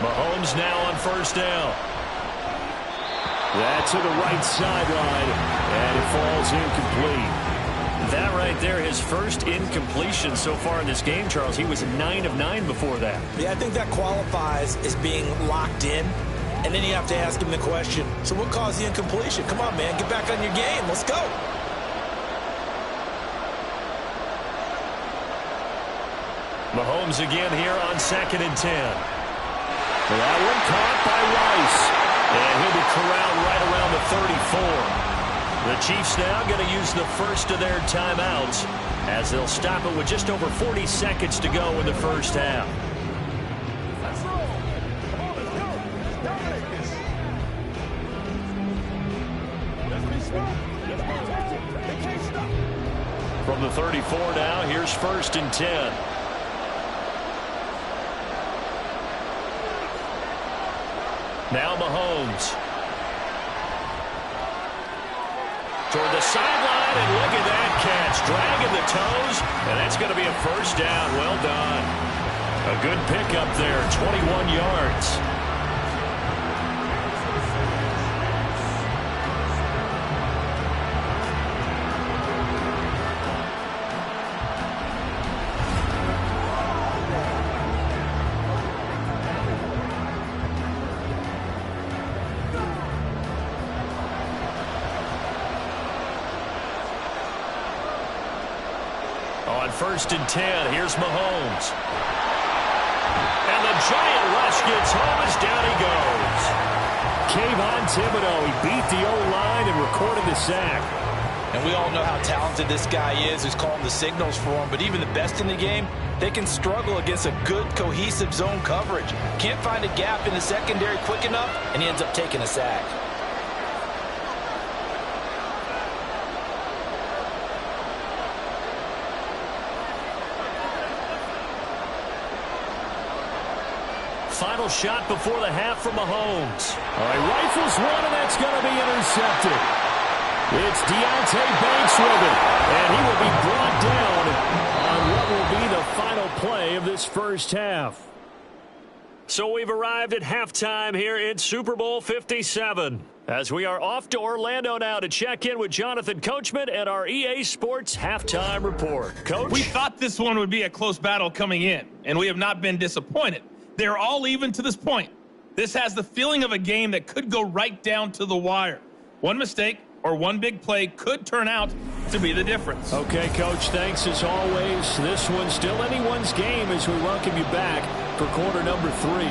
Mahomes now on first down. That's to the right sideline, and it falls incomplete. That right there, his first incompletion so far in this game, Charles. He was 9 of 9 before that. Yeah, I think that qualifies as being locked in. And then you have to ask him the question, so what caused the incompletion? Come on, man, get back on your game. Let's go. Mahomes again here on 2nd and 10. That one caught by Rice. And he'll be corralled right around the 34. The Chiefs now going to use the first of their timeouts as they'll stop it with just over 40 seconds to go in the first half. From the 34 now, here's 1st and 10. Now Mahomes. Toward the sideline, and look at that catch. Dragging the the toes, and that's going to be a first down. Well done. A good pickup there, 21 yards. On 1st and 10, here's Mahomes. And the giant rush gets home as down he goes. Kayvon Thibodeau, he beat the O-line and recorded the sack. And we all know how talented this guy is who's calling the signals for him, but even the best in the game, they can struggle against a good, cohesive zone coverage. Can't find a gap in the secondary quick enough, and he ends up taking a sack. Final shot before the half from Mahomes. All right, rifles one, and that's going to be intercepted. It's Deonte Banks with it, and he will be brought down on what will be the final play of this first half. So we've arrived at halftime here in Super Bowl 57. As we are off to Orlando now to check in with Jonathan Coachman and our EA Sports halftime report. Coach? We thought this one would be a close battle coming in, and we have not been disappointed. They're all even to this point. This has the feeling of a game that could go right down to the wire. One mistake or one big play could turn out to be the difference. Okay, Coach, thanks as always. This one's still anyone's game as we welcome you back for quarter number 3.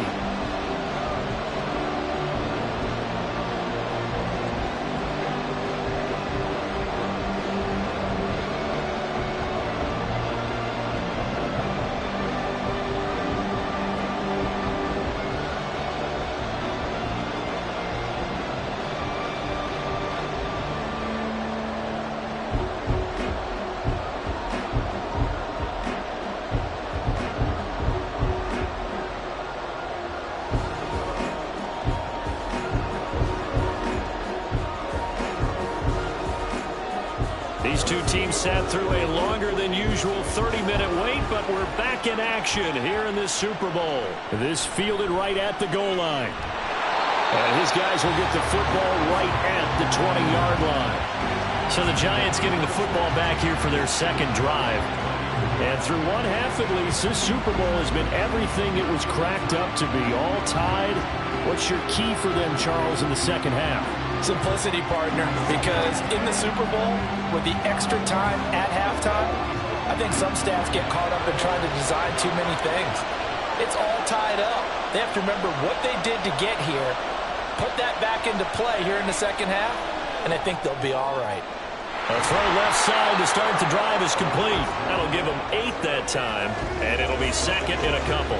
These two teams sat through a longer than usual 30-minute wait, but we're back in action here in this Super Bowl. This fielded right at the goal line. And his guys will get the football right at the 20-yard line. So the Giants getting the football back here for their second drive. And through one half at least, this Super Bowl has been everything it was cracked up to be. All tied. What's your key for them, Charles, in the second half? Simplicity, partner, because in the Super Bowl, with the extra time at halftime, I think some staffs get caught up in trying to design too many things. It's all tied up. They have to remember what they did to get here, put that back into play here in the second half, and I think they'll be all right. A throw left side to start the drive is complete. That'll give them 8 that time, and it'll be second in a couple.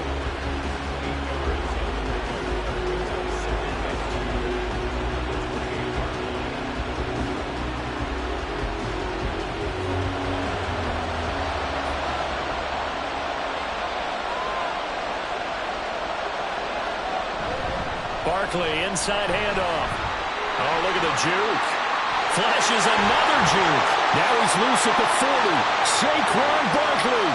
Barkley, inside handoff. Oh, look at the juke. Flashes another juke. Now he's loose at the 40. Saquon Barkley.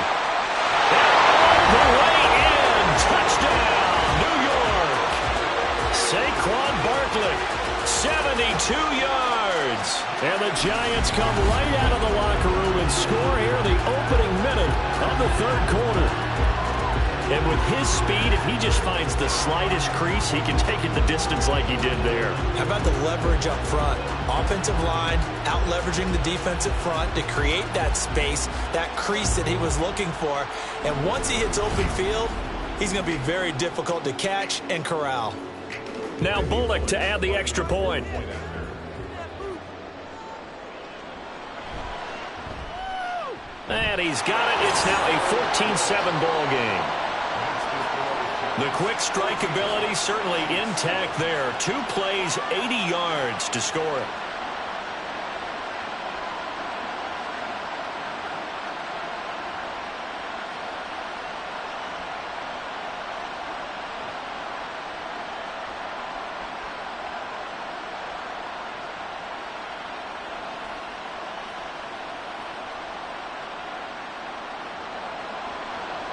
And all the way in. Touchdown, New York. Saquon Barkley, 72 yards. And the Giants come right out of the locker room and score here in the opening minute of the third quarter. And with his speed, if he just finds the slightest crease, he can take it the distance like he did there. How about the leverage up front? Offensive line out-leveraging the defensive front to create that space, that crease that he was looking for. And once he hits open field, he's going to be very difficult to catch and corral. Now Bullock to add the extra point. And he's got it. It's now a 14-7 ball game. The quick strike ability certainly intact there. 2 plays, 80 yards to score it.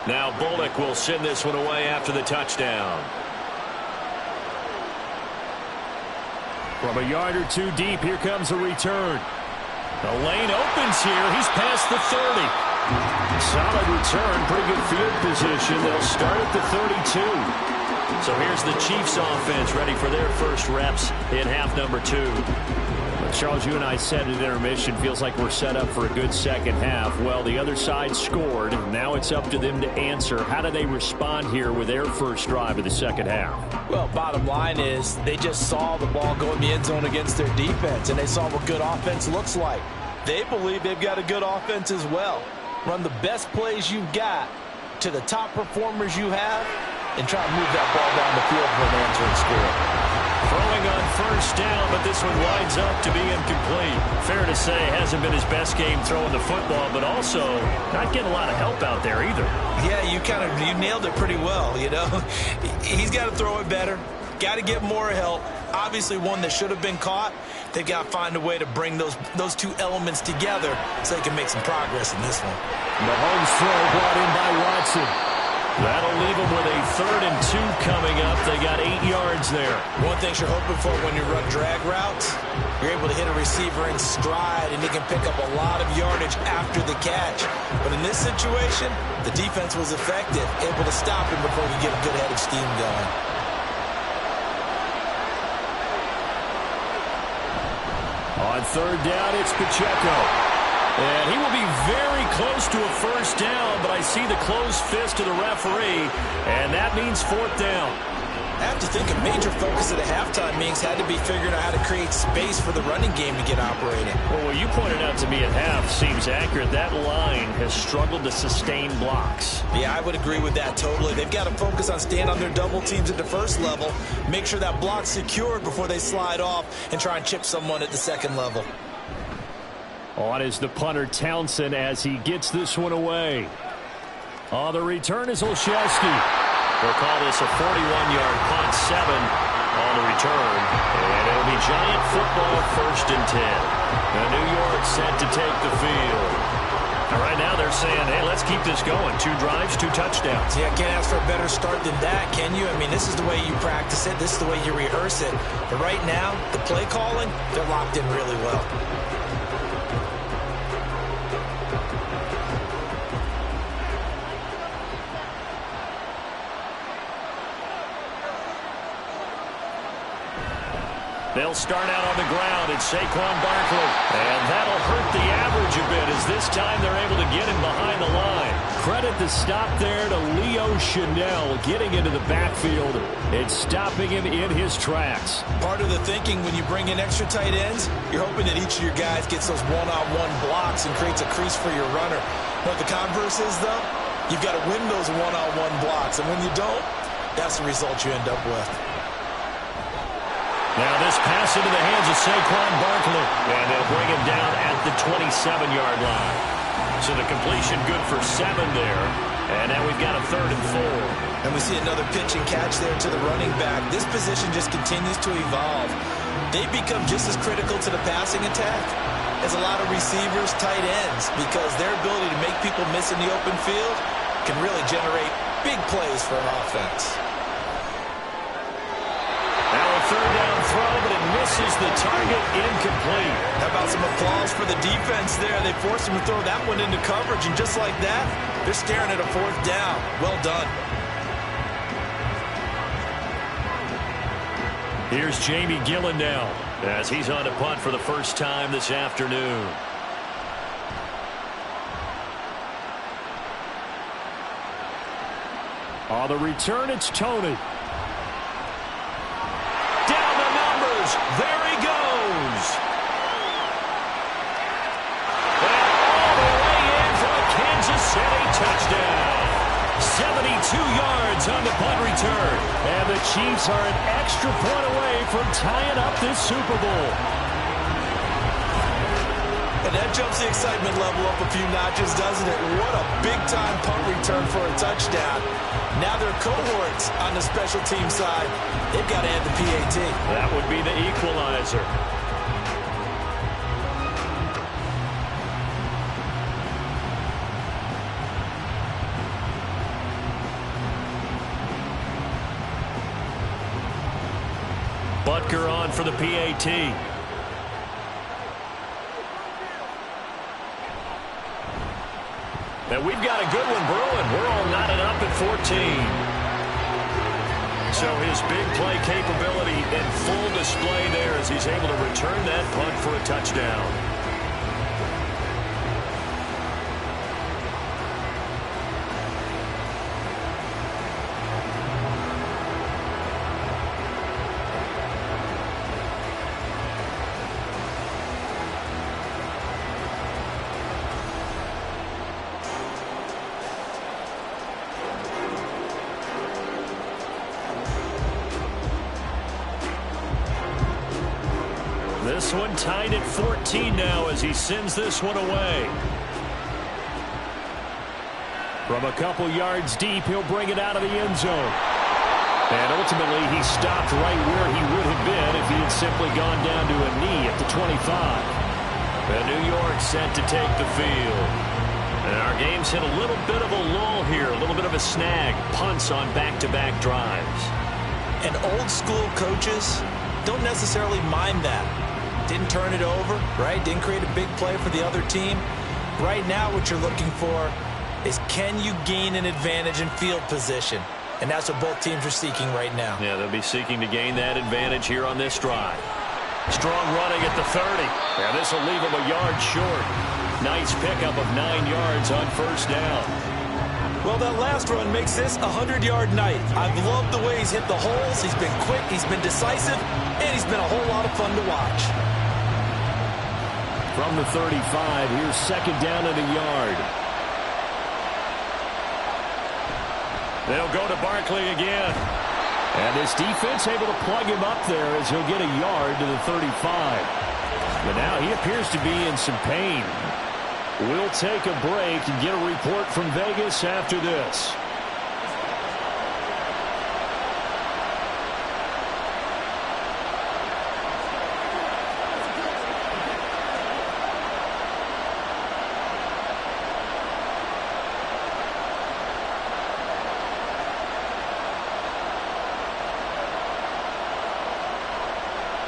Now Bullock will send this one away after the touchdown. From a yard or two deep, here comes a return. The lane opens here. He's past the 30. Solid return, pretty good field position. They'll start at the 32. So here's the Chiefs offense ready for their first reps in half number 2. Charles, you and I said at intermission, feels like we're set up for a good second half. Well, the other side scored. Now it's up to them to answer. How do they respond here with their first drive of the second half? Well, bottom line is they just saw the ball go in the end zone against their defense, and they saw what good offense looks like. They believe they've got a good offense as well. Run the best plays you've got to the top performers you have, and try to move that ball down the field for an answering score. Throwing on first down, but this one winds up to be incomplete. Fair to say, hasn't been his best game throwing the football, but also not getting a lot of help out there either. Yeah, you nailed it pretty well, you know. He's got to throw it better. Got to get more help. Obviously one that should have been caught. They've got to find a way to bring those two elements together so they can make some progress in this one. Mahomes throw brought in by Watson. That'll leave them with a 3rd and 2 coming up. They got 8 yards there. One thing you're hoping for when you run drag routes, you're able to hit a receiver in stride, and he can pick up a lot of yardage after the catch. But in this situation, the defense was effective, able to stop him before he get a good head of steam going. On 3rd down, it's Pacheco. And he will be very close to a first down, but I see the closed fist of the referee, and that means 4th down. I have to think a major focus at the halftime meetings had to be figuring out how to create space for the running game to get operating. Well, what you pointed out to me at half seems accurate. That line has struggled to sustain blocks. Yeah, I would agree with that totally. They've got to focus on staying on their double teams at the first level, make sure that block's secured before they slide off and try and chip someone at the second level. On is the punter Townsend as he gets this one away. On the return is Olszewski. They'll call this a 41-yard punt, 7 on the return. And it'll be Giant football, 1st and 10. And New York set to take the field. And right now they're saying, hey, let's keep this going. 2 drives, 2 touchdowns. Yeah, can't ask for a better start than that, can you? I mean, this is the way you practice it. This is the way you rehearse it. But right now, the play calling, they're locked in really well. They'll start out on the ground. It's Saquon Barkley. And that'll hurt the average a bit as this time they're able to get him behind the line. Credit the stop there to Leo Chanel getting into the backfield and stopping him in his tracks. Part of the thinking when you bring in extra tight ends, you're hoping that each of your guys gets those one-on-one blocks and creates a crease for your runner. What the converse is, though, you've got to win those one-on-one blocks. And when you don't, that's the result you end up with. Now this pass into the hands of Saquon Barkley. And they'll bring him down at the 27-yard line. So the completion good for 7 there. And now we've got a 3rd and 4. And we see another pitch and catch there to the running back. This position just continues to evolve. They become just as critical to the passing attack as a lot of receivers, tight ends, because their ability to make people miss in the open field can really generate big plays for an offense. Now a 3rd down throw, but it misses the target, incomplete. How about some applause for the defense there? They forced him to throw that one into coverage, and just like that, they're staring at a 4th down. Well done. Here's Jamie Gillen now as he's on to punt for the first time this afternoon. On the return, it's Tony. Down the numbers. There he goes. And all the way in for a Kansas City touchdown. 72 yards on the punt return. And the Chiefs are an extra point away from tying up this Super Bowl. And that jumps the excitement level up a few notches, doesn't it? What a big-time punt return for a touchdown. Now their cohorts on the special team side, they've got to add the PAT. That would be the equalizer. Butker on for the PAT. And we've got a good one brewing. We're all knotted up at 14. So his big play capability in full display there as he's able to return that punt for a touchdown. This one tied at 14 now as he sends this one away. From a couple yards deep, he'll bring it out of the end zone. And ultimately, he stopped right where he would have been if he had simply gone down to a knee at the 25. And New York set to take the field. And our game's hit a little bit of a lull here, a little bit of a snag. Punts on back-to-back drives. And old school coaches don't necessarily mind that. Didn't turn it over, right? Didn't create a big play for the other team. Right now what you're looking for is can you gain an advantage in field position? And that's what both teams are seeking right now. Yeah, they'll be seeking to gain that advantage here on this drive. Strong running at the 30. Yeah, this will leave him a yard short. Nice pickup of 9 yards on first down. Well, that last run makes this a 100-yard night. I've loved the way he's hit the holes. He's been quick, he's been decisive, and he's been a whole lot of fun to watch. From the 35, here's second down and a yard. They'll go to Barkley again. And this defense able to plug him up there as he'll get a yard to the 35. But now he appears to be in some pain. We'll take a break and get a report from Vegas after this.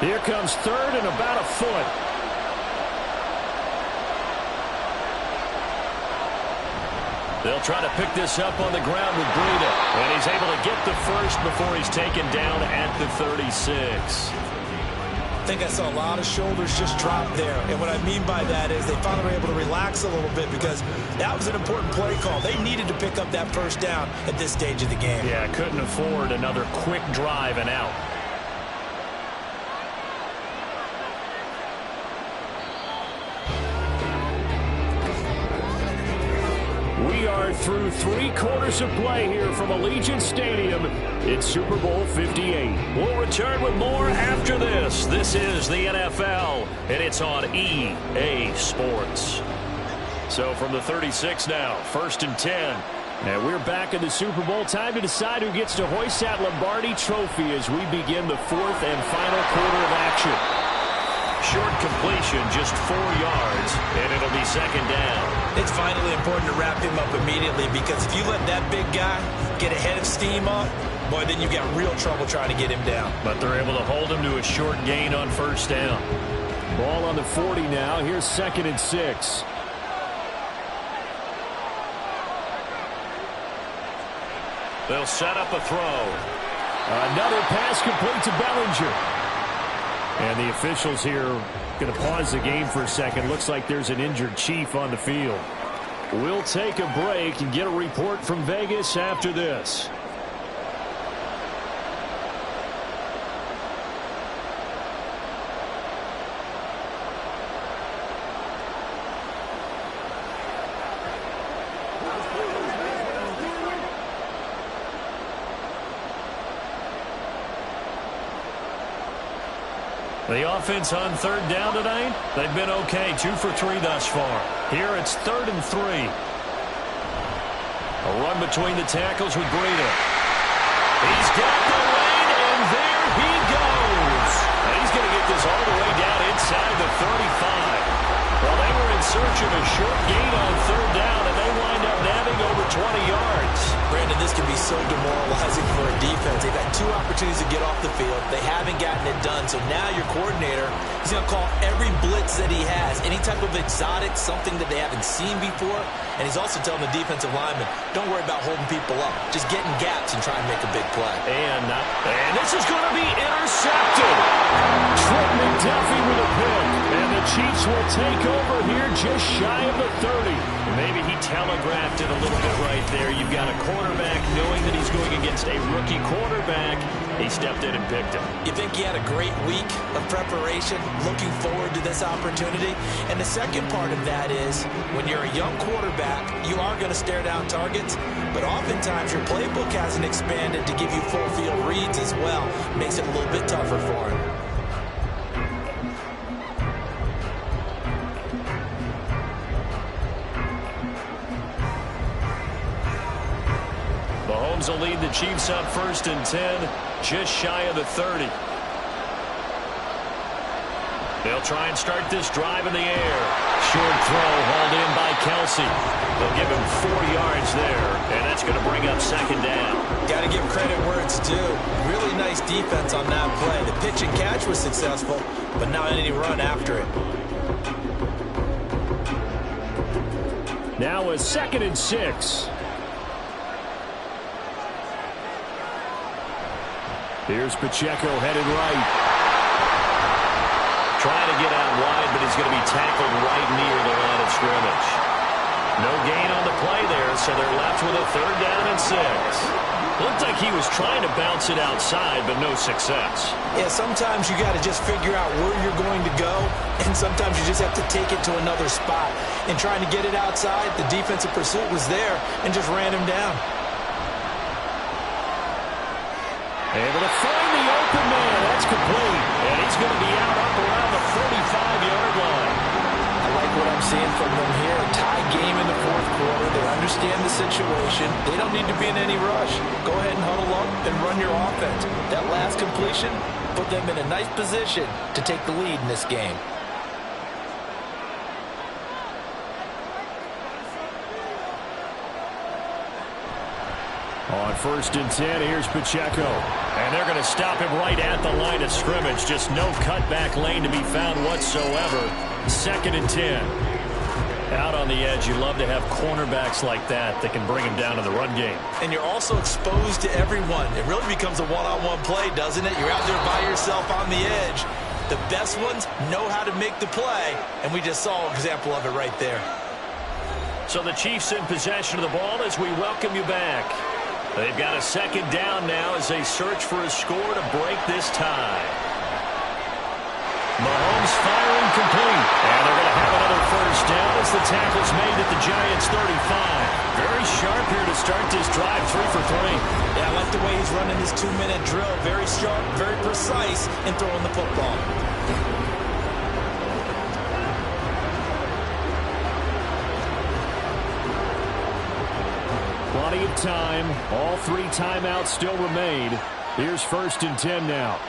Here comes third and about a foot. They'll try to pick this up on the ground with Breida. And he's able to get the first before he's taken down at the 36. I think I saw a lot of shoulders just drop there. And what I mean by that is they finally were able to relax a little bit because that was an important play call. They needed to pick up that first down at this stage of the game. Yeah, couldn't afford another quick drive and out. We are through 3 quarters of play here from Allegiant Stadium. It's Super Bowl 58. We'll return with more after this. This is the NFL, and it's on EA Sports. So from the 36 now, 1st and 10. And we're back in the Super Bowl. Time to decide who gets to hoist that Lombardi Trophy as we begin the 4th and final quarter of action. Short completion, just 4 yards, and it'll be second down. It's vitally important to wrap him up immediately because if you let that big guy get a head of steam up, boy, then you've got real trouble trying to get him down. But they're able to hold him to a short gain on first down. Ball on the 40 now. Here's 2nd and 6. They'll set up a throw. Another pass complete to Bellinger. And the officials here going to pause the game for a second. Looks like there's an injured Chief on the field. We'll take a break and get a report from Vegas after this. The offense on 3rd down tonight, they've been okay, 2 for 3 thus far. Here it's 3rd and 3. A run between the tackles with Breida. He's got the lane, and there he goes. And he's going to get this all the way down inside the 35. Well, they were in search of a short gain on 3rd down, and they wind up nabbing over 20 yards. Brandon, this can be so demoralizing for a defense. They've had 2 opportunities to get off the field. They haven't gotten it done. So now your coordinator is going to call every blitz that he has, any type of exotic, something that they haven't seen before. And he's also telling the defensive lineman, don't worry about holding people up. Just get in gaps and try and make a big play. And this is going to be intercepted. Trent McDuffie with a pick. And the Chiefs will take over here just shy of the 30. Maybe he telegraphed it a little bit right there. You've got a quarterback knowing that he's going against a rookie quarterback. He stepped in and picked him. You think he had a great week of preparation, looking forward to this opportunity? And the second part of that is, when you're a young quarterback, you are going to stare down targets, but oftentimes your playbook hasn't expanded to give you full field reads as well. Makes it a little bit tougher for him. Mahomes will lead the Chiefs up 1st and 10, just shy of the 30. They'll try and start this drive in the air. Short throw hauled in by Kelsey. They'll give him 4 yards there, and that's going to bring up 2nd down. Got to give credit where it's due. Really nice defense on that play. The pitch and catch was successful, but not any run after it. Now a 2nd and 6. Here's Pacheco headed right. Trying to get out wide, but he's going to be tackled right near the line of scrimmage. No gain on the play there, so they're left with a 3rd down and 6. Looked like he was trying to bounce it outside, but no success. Yeah, sometimes you got to just figure out where you're going to go, and sometimes you just have to take it to another spot. And trying to get it outside, the defensive pursuit was there and just ran him down. Able to find the open man. That's complete. And he's going to be out up around the 35-yard line. I like what I'm seeing from them here. A tie game in the 4th quarter. They understand the situation. They don't need to be in any rush. Go ahead and huddle up and run your offense. That last completion put them in a nice position to take the lead in this game. On 1st and 10, here's Pacheco. And they're going to stop him right at the line of scrimmage. Just no cutback lane to be found whatsoever. 2nd and 10. Out on the edge, you love to have cornerbacks like that can bring him down to the run game. And you're also exposed to everyone. It really becomes a one-on-one play, doesn't it? You're out there by yourself on the edge. The best ones know how to make the play, and we just saw an example of it right there. So the Chiefs in possession of the ball as we welcome you back. They've got a 2nd down now as they search for a score to break this tie. Mahomes firing complete. And they're going to have another 1st down as the tackle's made at the Giants' 35. Very sharp here to start this drive, 3 for 3. Yeah, I like the way he's running this 2-minute drill. Very sharp, very precise in throwing the football. Plenty of time. All 3 timeouts still remain. Here's 1st and 10 now.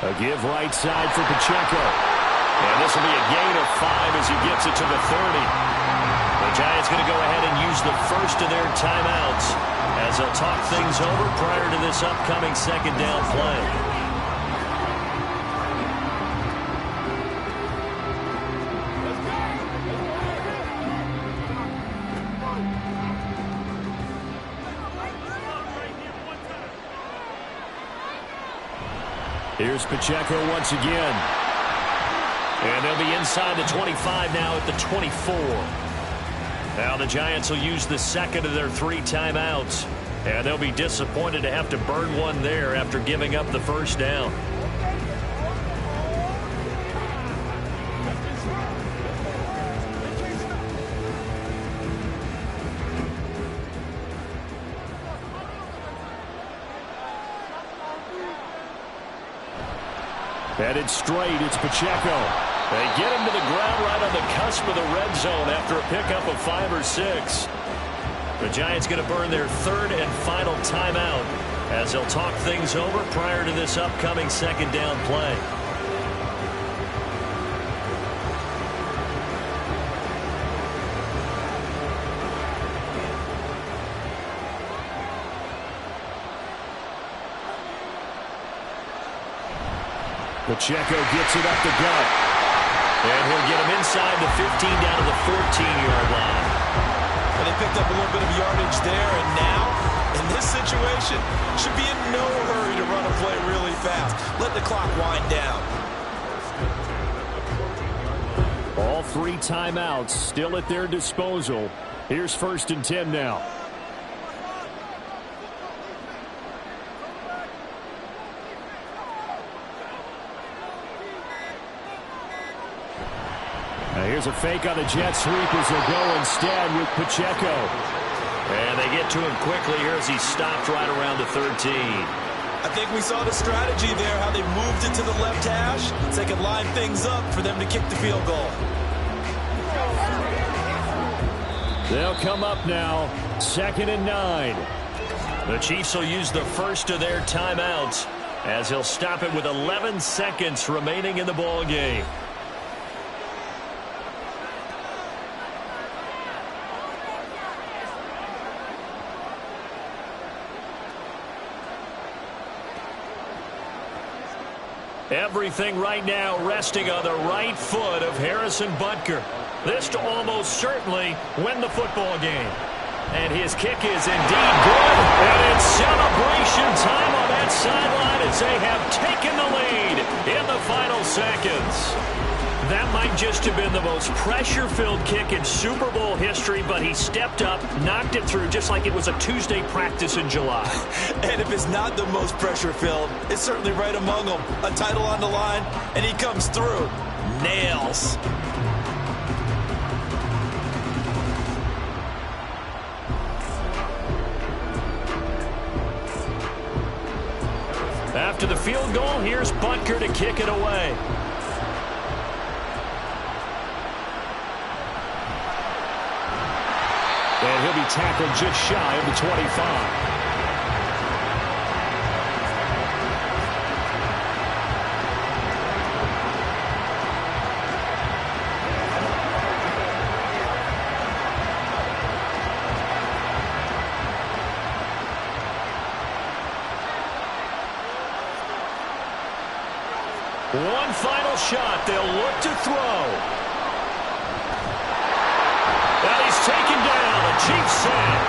A give right side for Pacheco. And this will be a gain of 5 as he gets it to the 30. The Giants going to go ahead and use the first of their timeouts as they'll talk things over prior to this upcoming 2nd down play. Here's Pacheco once again. And they'll be inside the 25 now at the 24. Now the Giants will use the 2nd of their 3 timeouts. And they'll be disappointed to have to burn one there after giving up the 1st down. Headed straight, it's Pacheco. They get him to the ground right on the cusp of the red zone after a pickup of 5 or 6. The Giants going to burn their 3rd and final timeout as they'll talk things over prior to this upcoming 2nd down play. Pacheco gets it up the gut. And he'll get him inside the 15 down to the 14-yard line. And they picked up a little bit of yardage there, and now, in this situation, should be in no hurry to run a play really fast. Let the clock wind down. All 3 timeouts still at their disposal. Here's 1st and 10 now. Now here's a fake on the jet sweep as they'll go instead with Pacheco. And they get to him quickly here as he stopped right around the 13. I think we saw the strategy there, how they moved it to the left hash so they could line things up for them to kick the field goal. They'll come up now, 2nd and 9. The Chiefs will use the first of their timeouts as he'll stop it with 11 seconds remaining in the ball game. Everything right now resting on the right foot of Harrison Butker. This to almost certainly win the football game. And his kick is indeed good. And it's celebration time on that sideline as they have taken the lead in the final seconds. That might just have been the most pressure-filled kick in Super Bowl history, but he stepped up, knocked it through just like it was a Tuesday practice in July. And if it's not the most pressure-filled, it's certainly right among them. A title on the line, and he comes through. Nails. After the field goal, here's Butker to kick it away. And he'll be tackled just shy of the 25. One final shot. They'll look to throw. And he's taken down. A Chiefs sack.